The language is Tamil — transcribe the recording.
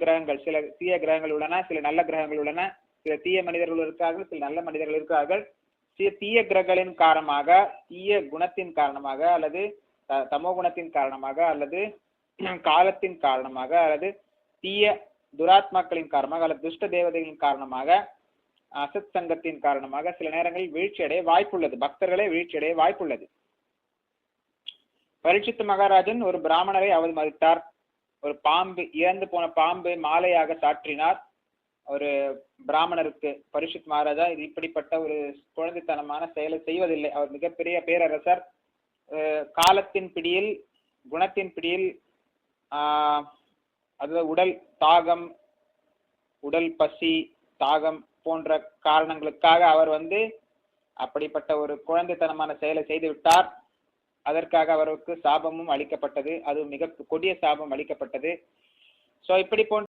கிரகங்கள், சில தீய கிரகங்கள் உள்ளன, சில நல்ல கிரகங்கள் உள்ளன, சில தீய மனிதர்கள் இருக்கிறார்கள், சில நல்ல மனிதர்கள் இருக்கிறார்கள். சில தீய கிரகங்களின் காரணமாக, தீய குணத்தின் காரணமாக, அல்லது தமோ குணத்தின் காரணமாக, அல்லது காலத்தின் காரணமாக, அல்லது தீய துராத்மாக்களின் காரணமாக, அல்லது துஷ்ட தேவதைகளின் காரணமாக, அசத் சங்கத்தின் காரணமாக சில நேரங்களில் வீழ்ச்சியடைய வாய்ப்புள்ளது. பக்தர்களே வீழ்ச்சியடைய வாய்ப்புள்ளது. பரீட்சித் மகாராஜன் ஒரு பிராமணரை அவமதித்தார். ஒரு பாம்பு, இறந்து போன பாம்பு மாலையாக சாற்றினார் ஒரு பிராமணருக்கு. பரீட்சித் மகாராஜா இது இப்படிப்பட்ட ஒரு குழந்தைத்தனமான செயலை செய்வதில்லை. அவர் மிகப்பெரிய பேரரசர். காலத்தின் பிடியில், குணத்தின் பிடியில், அதாவது உடல் தாகம், உடல் பசி, தாகம் போன்ற காரணங்களுக்காக அவர் அப்படிப்பட்ட ஒரு குழந்தைத்தனமான செயலை செய்து விட்டார். அதற்காக அவருக்கு சாபமும் அளிக்கப்பட்டது. அது மிக கொடிய சாபம் அளிக்கப்பட்டது. சோ இப்படி போன்ற